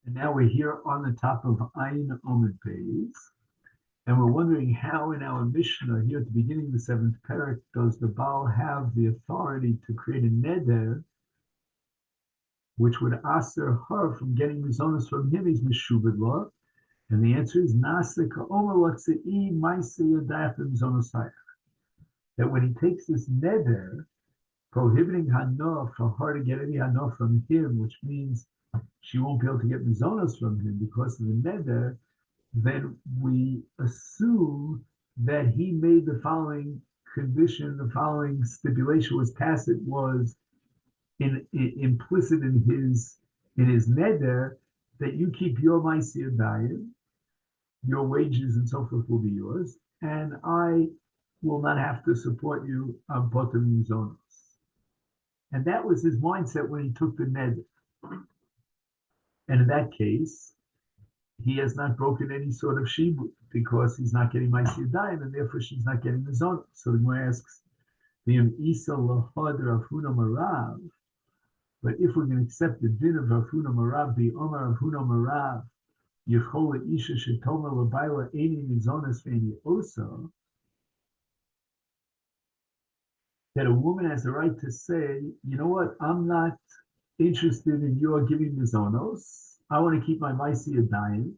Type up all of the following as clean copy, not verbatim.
And now we're here on the top of Ayin Omid Beis, and we're wondering how in our Mishnah here at the beginning of the seventh parak does the Baal have the authority to create a neder which would aser her from getting mizonos from him. He's mishubed law, and the answer is nasa ka'omer latzei ma'aseh yadayach b'mizonosayach. That when he takes this neder, prohibiting hanoah for her to get any hanoah from him, which means she won't be able to get mizonos from him because of the neder, then we assume that he made the following condition, the following stipulation was tacit, was implicit in his neder, that you keep your ma'aseh yadayim, your wages and so forth will be yours, and I will not have to support you on bottom mizonos. And that was his mindset when he took the neder. And in that case, he has not broken any sort of shibud because he's not getting ma'aseh yadayim, and therefore she's not getting the zonos. So the Gemara asks, Isa lahad Rav Huna Marav. But if we're going to accept the din of Rav Huna Marav, the Omar Rav Huna Marav, Yechol Isha Shetoma Labayla Eini Mizonos Ve'eni Osa, that a woman has the right to say, you know what, I'm not interested in your giving mizonos. I want to keep my ma'aseh yadayim,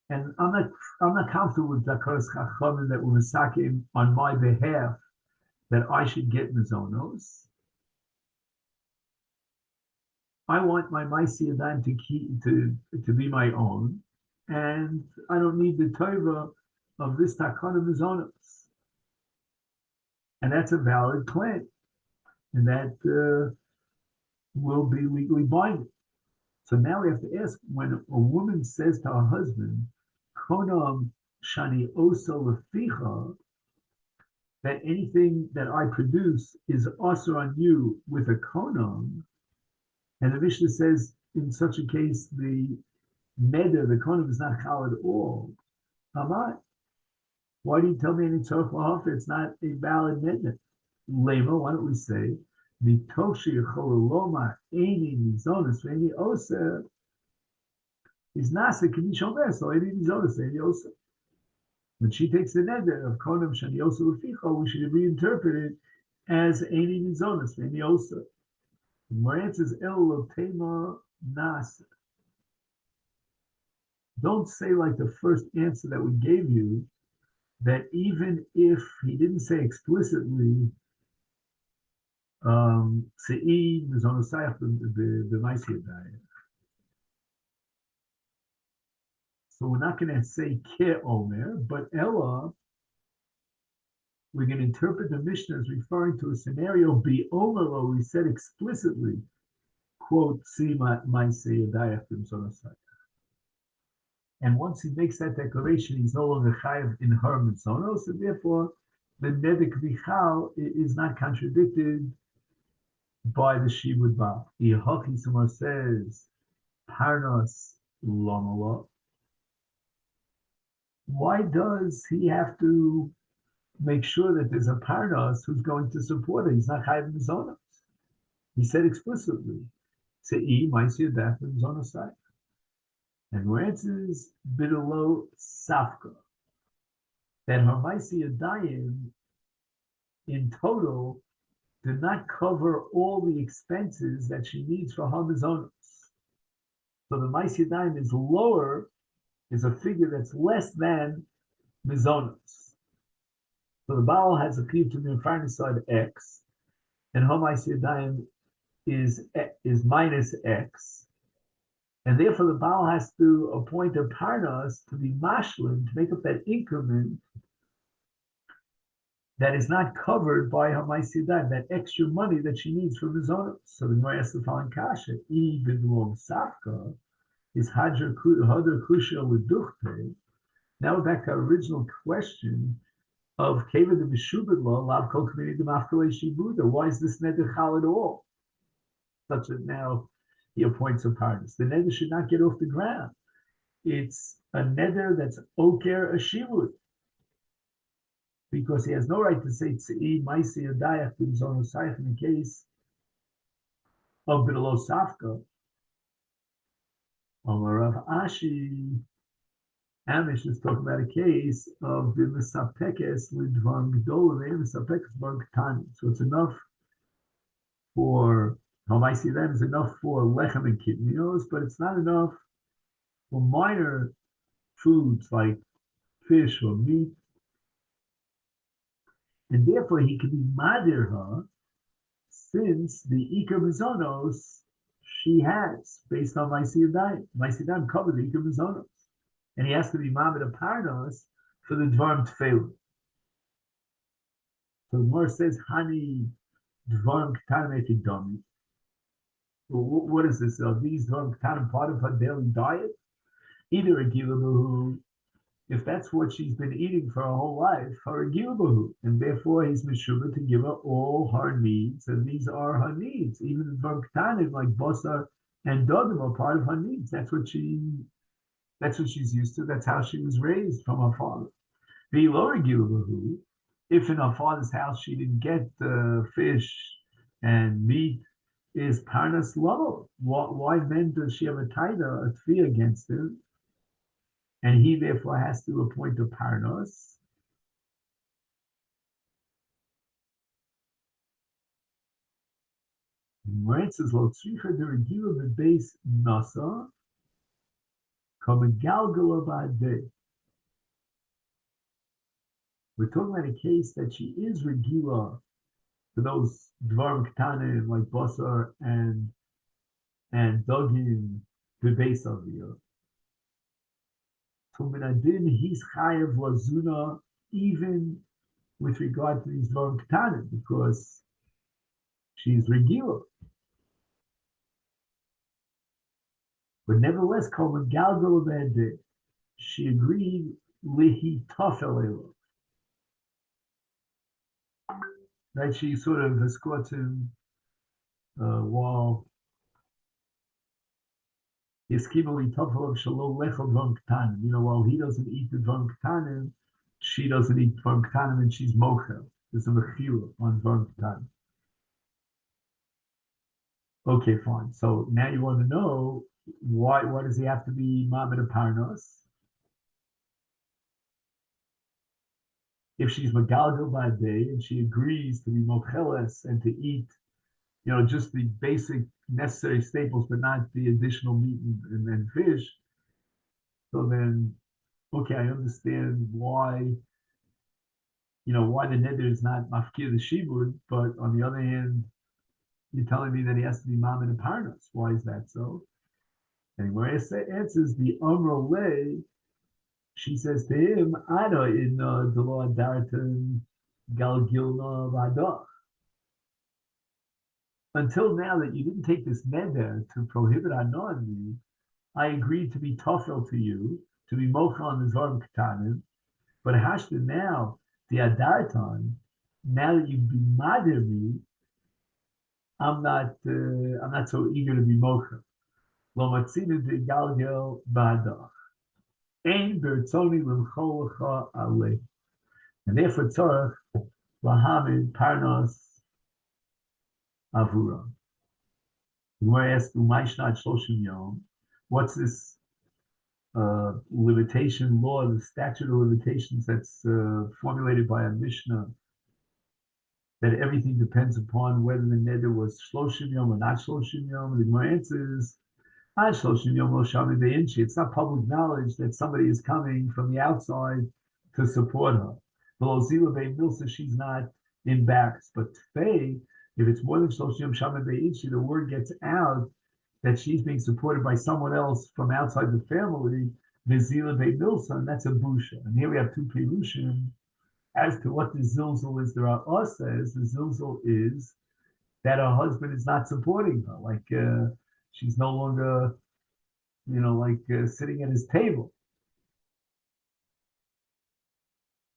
and I'm not comfortable with Dakaras Chachamim that were misakim on my behalf that I should get mizonos. I want my ma'aseh yadayim to be my own, and I don't need the tova of this takana mizonos. And that's a valid claim, and that will be legally binding. So now we have to ask, when a woman says to her husband, "Konam shani oso leficha," that anything that I produce is also on you with a konam, and the Mishnah says in such a case the neder, the konam, is not chal at all. Amai. Why do you tell me in Tzorch L'Hofer it's not a valid neder? Lema, why don't we say, Mitoshi Chololoma Eini Mizonos Ve'eni Oser is Nasa K'mi Shomer, so Eini Mizonos Ve'eni Oser. When she takes the neder of Konam Shani Oser Uficho, we should reinterpret it as Eini Mizonos Ve'eni Oser. The more answers El Lotema Nasa. Don't say like the first answer that we gave you, that even if he didn't say explicitly, Se'i Mizonosayach b'ma'aseh yadayim. So we're not going to say Ke Omer, but Ella, we're going to interpret the Mishnah as referring to a scenario, Bi Omer, where we said explicitly, quote, Si ma'aseh yadayach b'mizonosayach. And once he makes that declaration, he's no longer chayav in her mitzonos, and therefore the neder kvichal is not contradicted by the shibud baal. Yehochi, someone says, parnos lomala. Why does he have to make sure that there's a parnos who's going to support it? He's not chayav mitzonos. He said explicitly, Se'i ma'aseh yadayach b'mizonosayach. And where it says bidolo safka, that her ma'aseh yadayim in total did not cover all the expenses that she needs for her mizonos. So the ma'aseh yadayim is lower, is a figure that's less than mizonos. So the Baal has a chiyuv to be in front side X, and her ma'aseh yadayim is minus X. And therefore, the Baal has to appoint a parnas to be mashlim, to make up that increment that is not covered by her ma'aseh yadayim, that extra money that she needs for mizonos. So the Gemara asks the following kasha: I bidlom safka is hadr kusha with duchte. Now we're back to our original question of keva the b'shubed law lav kol kamei the mafkalei shibuda. Why is this neder chal at all? Such that now he appoints a parnas. The neder should not get off the ground. It's a neder that's oker a shibud, because he has no right to say tzei ma'aseh yadayach b'mizonosayach in the case of b'lo safka. Rav Ashi, Amish is talking about a case of the Misapekes Lidvan Gdol and Misapekes Bar Ketani. So it's enough for how I see that is enough for lechem and kidneys, but it's not enough for minor foods like fish or meat, and therefore he can be madir her since the Iker Mizonos she has based on Maisiyah diet. Maisiyah diet covered the Iker Mizonos, and he has to be mamid a parnos for the Dvarm Tefelu. So the Gemara says, Hani Dvarm Ketanim Ekidami. What is this? Are these Dvarm Ketanim part of her daily diet? Either a Gilabahu, if that's what she's been eating for her whole life, her Gilabahu, and therefore he's Meshuvah to give her all her needs, and these are her needs. Even the Dvarm Ketanim like Basar and Dogim are part of her needs. That's what she's used to. That's how she was raised from her father. The lower Gilabahu, if in her father's house she didn't get fish and meat, is Parnas low. Why then does she have a taida, a tfi against him? And he therefore has to appoint a Parnas. Where it says, Lo tzricha deragila b'beis nasa, kamagalgala ba'adeh. We're talking about a case that she is regila for those dvarim ketanim like basar and dogim b'beis aviyah. So minadin he's chayav lazuna even with regard to these dvarim ketanim because she's regila. But nevertheless, kol megalgal b'adeh, she agreed lihi tafel. Right, she sort of escorts him while while he doesn't eat the dvarim ketanim, she doesn't eat dvarim ketanim, and she's mochel. There's a mechila on dvarim ketanim. Okay, fine. So now you want to know why does he have to be Mamid Parnos? If she's Magalgal by day and she agrees to be Mocheles and to eat, just the basic necessary staples, but not the additional meat and fish, so then, okay, I understand why the neder is not mafkir the shibud, but on the other hand, you're telling me that he has to be Mamid Parnos. Why is that so? And where it answers the Amrole, she says to him, Ada in the law Daratan Galgilna Vadah. Until now that you didn't take this neder to prohibit anon, I agreed to be tofel to you, to be mocha on the Zorim Ketanim, but hashta now, the Adartan, now that you've been madir me, I'm not so eager to be mocha. Lo matzina de galgel ba'adach. Ein bertzoni l'mchol ale. And therefore tzorach lahamid parnos avura. Gemara asks, "Umayshnat shloshim yom." What's this limitation law, the statute of limitations that's formulated by a Mishnah, that everything depends upon whether the neder was shloshim yom or not shloshim yom? The Gemara answers, it's not public knowledge that somebody is coming from the outside to support her. She's not embarrassed. But Tfei, if it's more than Shloshim Shama Be'inchi, the word gets out that she's being supported by someone else from outside the family, Mezila Be'milsa, and that's a busha. And here we have two perushim as to what the zilzul is. The Ra'ah says the zilzul is that her husband is not supporting her, like she's no longer, sitting at his table.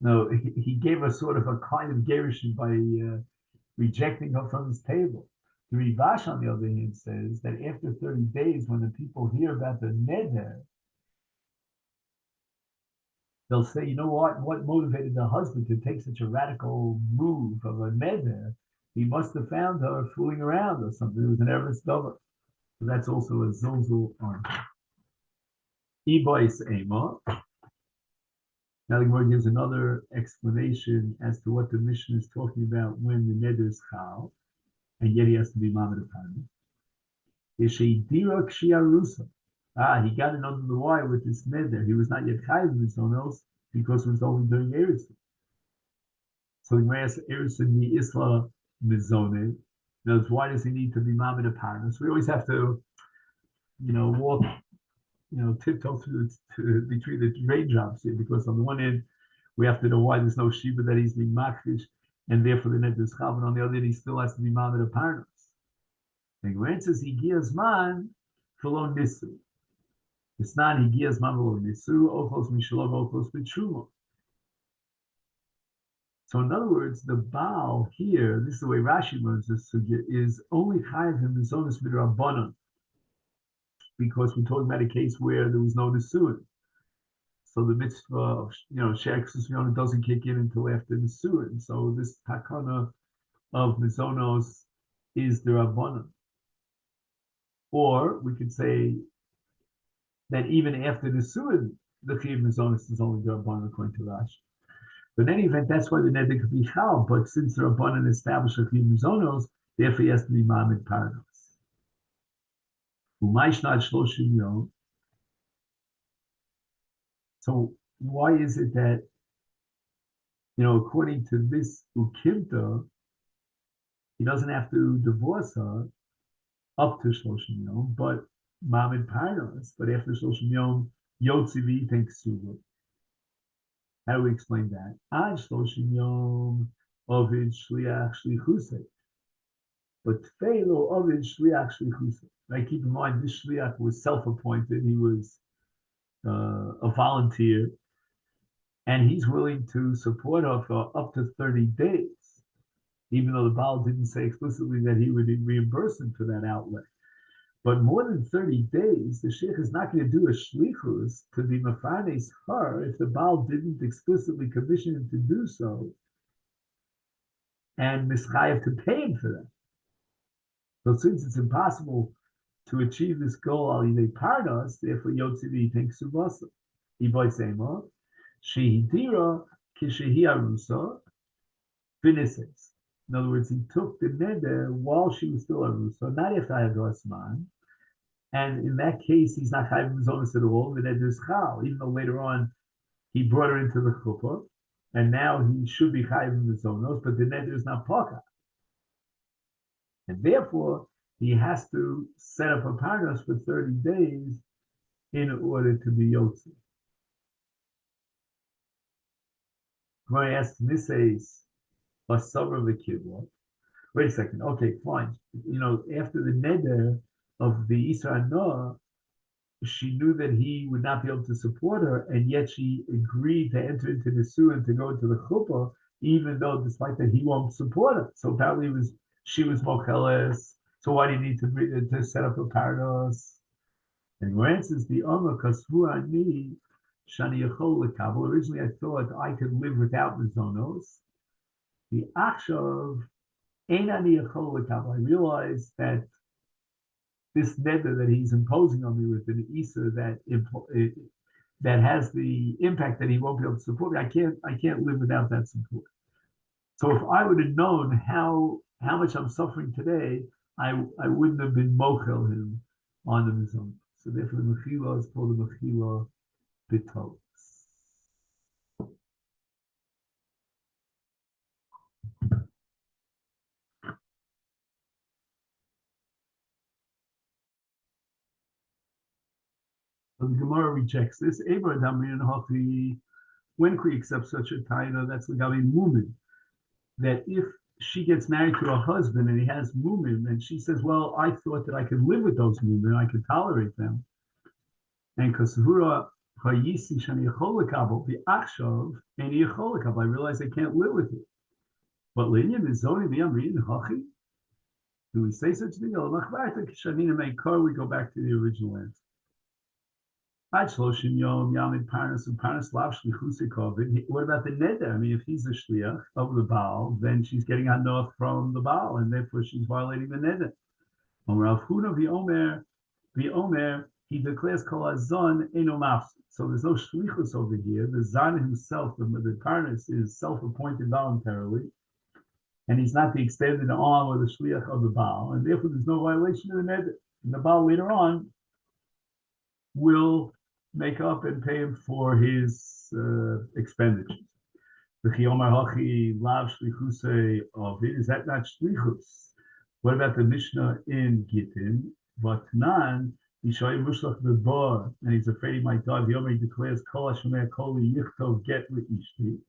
No, he gave her sort of a kind of gerushin by rejecting her from his table. The Rivash, on the other hand, says that after 30 days, when the people hear about the neder, they'll say, you know what motivated the husband to take such a radical move of a neder? He must have found her fooling around or something. It was an Eretz Dover. So that's also a zilzul on her. Ibois Ema. Now the Gemara gives another explanation as to what the mission is talking about when the neder is chal, and yet he has to be mamad upon it. He got it under the wire with this neder. He was not yet chayiv in his own else because it was only during Eretz. So the Gemara asks Eretz in the Isla Mizone. Now, why does he need to be mamad upon us? We always have to, walk, tiptoe between the raindrops here, because on the one hand, we have to know why there's no shiva that he's being makdish, and therefore the neder is chal, but on the other hand, he still has to be mamad upon us. The Gemara says he gives man v'lo nisu. It's not he gives man v'lo nisu, ochos mishalom, ochos b'tshuma. So in other words, the Baal here, this is the way Rashi learns this sugya, is only chayiv him mizonos midrabanan, because we're talking about a case where there was no nisuin. So the mitzvah of she'exus miyona doesn't kick in until after nisuin. So this takana of mizonos is the rabbanan. Or we could say that even after nisuin, the chiyuv mizonos is only the rabbanan according to Rashi. But in any event, that's why the neder could be chal. But since the rabbanan established a chiyuv mizonos, therefore he has to be mamid parados. So why is it that, according to this ukimta, he doesn't have to divorce her up to Shloshim Yom, but mamid parados, but after Shloshim Yom, yotzi thinks suva. How do we explain that? Ad Shloshim Yom ovid shliach shlichusei. But Tfeilo ovid shliach shlichusei. Right? Keep in mind, this shliach was self-appointed. He was a volunteer, and he's willing to support her for up to 30 days, even though the Baal didn't say explicitly that he would reimburse him for that outlay. But more than 30 days, the sheikh is not going to do a shlichus to be mafanes her if the Baal didn't explicitly commission him to do so, and mischayev to pay him for that. So since it's impossible to achieve this goal al yidei pardas, therefore yotzivi thinks subasa. Iboy sema shehidira kishehi arusa v'nises. In other words, he took the neder while she was still arusa, not after Hadas man. And in that case, he's not chayiv mizonos at all. The neder is chal, even though later on he brought her into the chuppah, and now he should be chayiv mizonos, but the neder is not paka, and therefore he has to set up a parnas for 30 days in order to be yotzi. When I asked Nises, a summer of the Ketuvot. Wait a second. Okay, fine. After the neder of the Isra Noah, she knew that he would not be able to support her, and yet she agreed to enter into the Suah and to go into the chuppah, even though, despite that, he won't support her. So apparently, she was mocheles. So why do you need to set up a parados? And your answer is the kasvu ani shani yachol lekabel. Originally, I thought I could live without mizonos. The akshav ein ani yachol lekabel. I realized that this neder that he's imposing on me with an isa that has the impact that he won't be able to support me. I can't live without that support. So if I would have known how much I'm suffering today, I wouldn't have been mochel him on the mizon. So therefore, the mechila is called the mechila b'tos. So the Gemara rejects this. When can we accept such a taina? That's the Gabi Mumin. That if she gets married to a husband and he has mumin, and she says, well, I thought that I could live with those mumin, I could tolerate them. And kasvura hayisi shani yacholakabel the akshav and yacholakabel. I realize I can't live with it. But linyan is only the amrin hachi. Do we say such a thing? We go back to the original answer. What about the neder? I mean, if he's a shliach of the Baal, then she's getting hanoach from the Baal, and therefore she's violating the neder. he declares kol hazon eno mafsid. So there's no shlichus over here. The zan himself, the karnas, is self-appointed voluntarily, and he's not the extended arm or the shliach of the Baal, and therefore there's no violation of the neder. And the Baal later on will make up and pay him for his expenditures. Is that not shlichus? What about the Mishnah in Gittin? But Tanan, Yishayi Mushlach Bebar, and he's afraid he might die. Yomi declares, Kol Hashemer Koli Yichtov Get L'Ishti.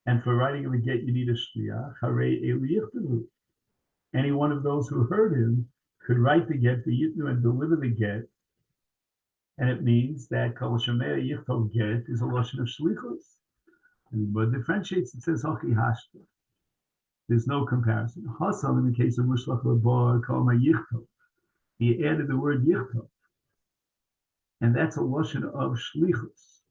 And for writing of a get, you need a shliach. Harei Eli Yichtavu. Any one of those who heard him could write the get, the yitnu, and deliver the get. And it means that Kol Hashemer Yichtov Get is a lashon of shlichus. And but differentiates, it says Hachi Hashta. There's no comparison. Hasam, in the case of Mushlach Lebar, Kol Yichtov. He added the word yichtov, and that's a lashon of shlichus.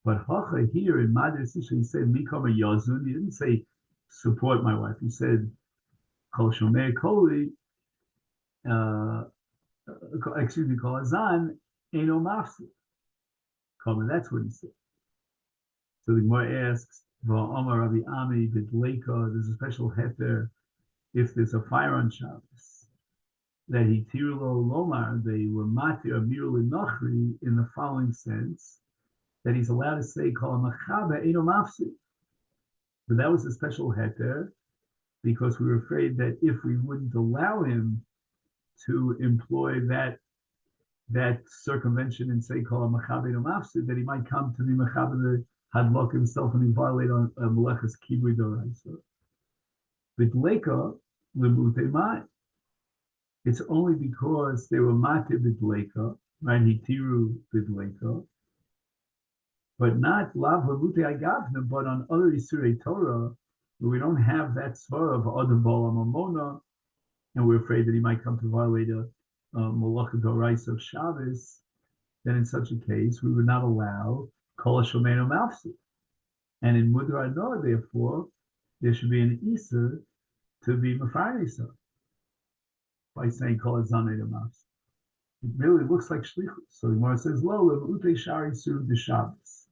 But hacha here in Madre Sisha, he said mikama yazun. He didn't say support my wife. He said kol shomer koli. Excuse me, kol azan eno mafsid. That's what he said. So the Gemara asks, Va'amar Rabbi Ami b'dleika. There's a special heter if there's a fire on Shabbos. That he tirulo lomar, they were matir amirul nachri in the following sense, that he's allowed to say kol machaba eno mafsid. But that was a special heter because we were afraid that if we wouldn't allow him to employ that circumvention and say kol machaba eno mafsid, that he might come to be machaba the hadlok himself and he violate on melechas kibui doraisa. B'dleika lemute mai. It's only because they were matir b'dleika, right? Hitiru b'dleika, but not lav lemute agavna, but on other isurei Torah, where we don't have that svara of adam b'olam amona, and we're afraid that he might come to violate a malacha doraisa of Shabbos. Then in such a case, we would not allow kol shomeno mafsid. And in mudra noah, therefore, there should be an isa to be mefarnisa by saying kol hazan mafsid. It really looks like shlichus. So the Gemara says, "Lo lemute shari sur de Shabbos."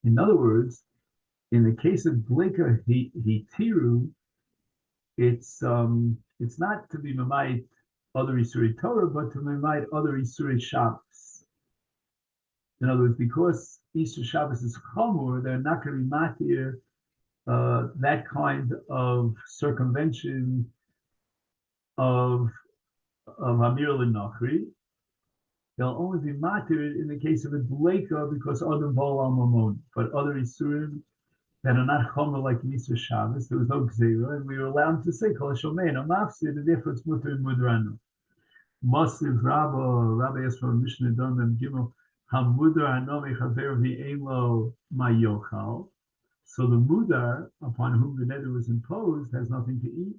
In other words, in the case of bleka hitiru, it's not to be memait other isurei Torah, but to memait other isurei Shabbos. In other words, because Easter Shabbos is chamur, they're not going to be matir that kind of circumvention of Amir L'Nachri. They'll only be matir in the case of a bleka because other bol al mamon, but other isurim that are not chomer like Easter Shabbos, there was no gzeira, and we were allowed to say kol shomein mafsid, and therefore it's mutter and mudrano. Masiv Rabbi asked from Mishnah Dom Gimel Hamudar Hanomi Chaver V'Eilo Mayochal. So the mudar upon whom the neder was imposed has nothing to eat.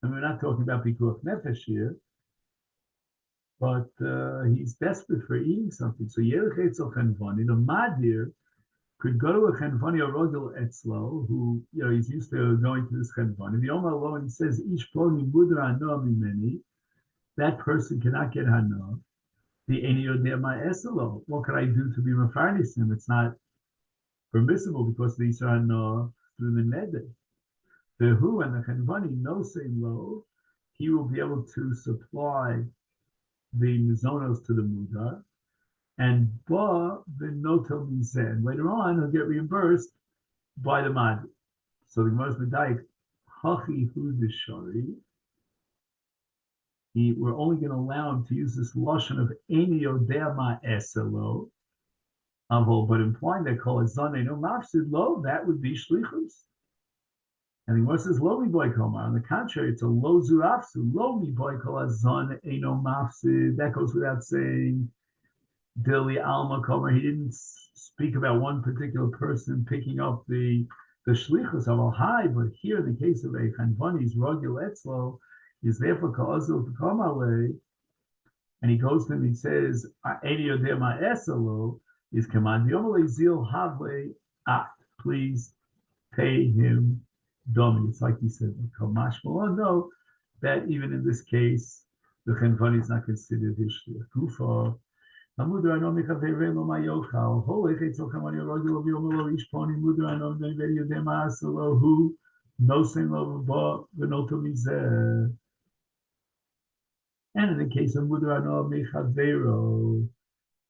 And we're not talking about pikuach nefesh here, but he's desperate for eating something. So Yerech Etzel Chenvani, the madir, could go to a Chenvani or Rogel Etzlo, who he's used to going to this Chenvani. The Omar Lo, and he says, Ish Ploni Mudar Hanoah Mimeni, that person cannot get Hanoah. The Enio Der Ma Eselo. What could I do to be mefarnis him? It's not permissible because these are Hanoah through the neder. The who and the Chenvani no same low, he will be able to supply the mizonos to the mudar, and ba the notel mizeh. Later on, he'll get reimbursed by the mad. So the Gemara's medayik hachi hu deshari. We're only going to allow him to use this lashon of eni yodea ma eselo, but implying that kol hazan no mafsid lo, that would be shlichus. And the Gemara says lo mi boy komar. On the contrary, it's a lo zurafsu, lo mi boy kol hazan no mafsid. That goes without saying. Dili alma komar. He didn't speak about one particular person picking up the shlichus of al-hai, but here in the case of a Chenvani's rogil etzlo, is therefore ka'azil to komale, and he goes to him and he says, Eni yodeh ma eselo, is command yomale zil havle at, please pay him domi. It's like he said, Kamash no, that even in this case, The Chenvani is not considered his shliach. Kufa. Amudra no mechavere lo mayochal. Holech etzol chamani rogil v'yomelo ishponi mudra no neveri yodema aselo hu nosen lo ba v'noto mizeh. And in the case of mudra no mechavero,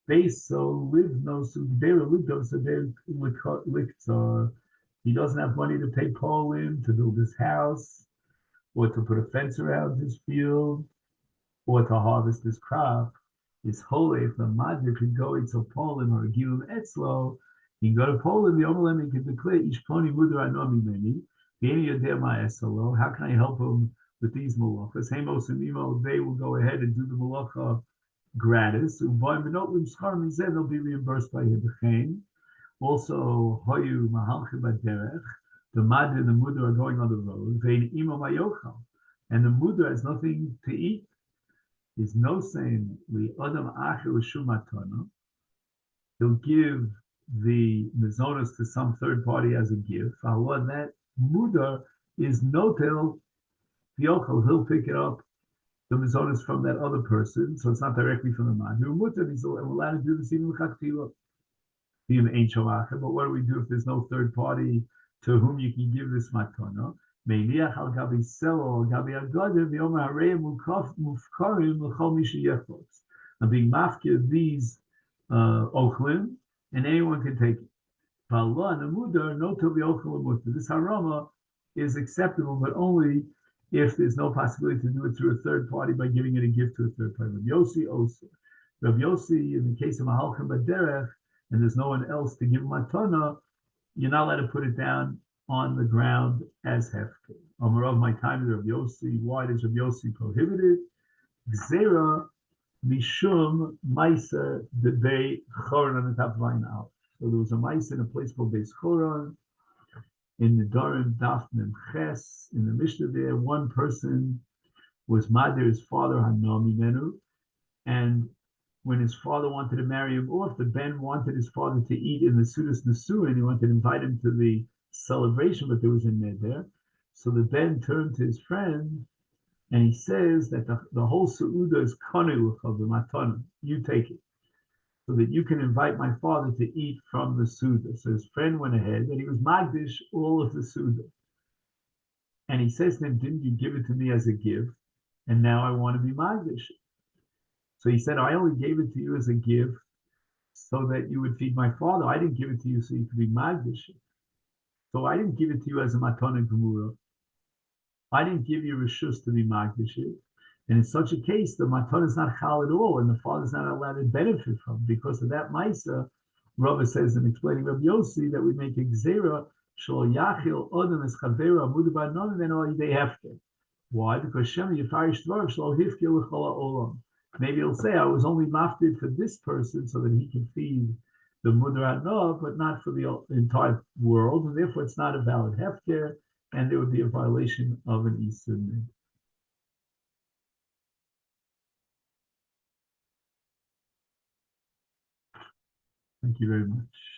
Beso live no sudera live so there liktor. He doesn't have money to pay Poland to build his house, or to put a fence around his field, or to harvest his crop. His holy, if the Madrid could go into Poland or give him Etzlo, he can go to Poland, the Omelem, he can declare, Ishponi Mudra Nomi Meni, how can I help him with these malachas? Hemos and Imo, they will go ahead and do the malacha gratis. They'll be reimbursed by him. Also, Hoyu Mahalchi Baderech, the Madri and the Muda are going on the road. Vein Imo Mayochal, and the Muda has nothing to eat. There's no saying the Adam Acher Shumatana. He'll give the Mizonos to some third party as a gift. That Muda is notel Yochal. He'll pick it up, the Mizonos from that other person, so it's not directly from the Madri. Muta, he's allowed to do this even with Chaktila. But what do we do if there's no third party to whom you can give this matana? I'm being mafkir these ochlim, and anyone can take it. This harama is acceptable, but only if there's no possibility to do it through a third party by giving it a gift to a third party. Rabbi Yossi, in the case of Mahalchim Baderech, and there's no one else to give matana, you're not allowed to put it down on the ground as hefker. Of my time, Rabbi Yossi. Why does Rabbi Yossi prohibit it? Gzera mishum ma'isa debei choron on the top of Ayin Aleph. So there was a ma'isa in a place called Beis Choron in the Dorim Daf Mem Ches. In the Mishnah there, one person was Madir's father Hanami Menu, and when his father wanted to marry him off, the Ben wanted his father to eat in the Sudas Nesuin, and he wanted to invite him to the celebration, but there was a ned there. So the Ben turned to his friend, and he says that the whole Su'uda is Kanu of the Matana. You take it, so that you can invite my father to eat from the Suda. So his friend went ahead, and he was Magdish all of the Suda. And he says to him, didn't you give it to me as a gift? And now I want to be Magdish. So he said, I only gave it to you as a gift so that you would feed my father. I didn't give it to you so you could be Magdish. So I didn't give it to you as a Matan and Gemura. I didn't give you Rishus to be Magdish. And in such a case, the Matan is not Chal at all, and the father is not allowed to benefit from it. Because of that Maisa, Rava says in explaining Rabbi Yossi that we make a Gzera, Shol Yachil Odom es Chavera, Mudabar Non, then all they have to. Why? Because Shem Yifarish Dvar, Shol Hifkil L'chol Olam. Maybe he'll say, I was only mafted for this person so that he can feed the Mudra Nov, but not for the entire world, and therefore it's not a valid hefker, and there would be a violation of an Isur. Thank you very much.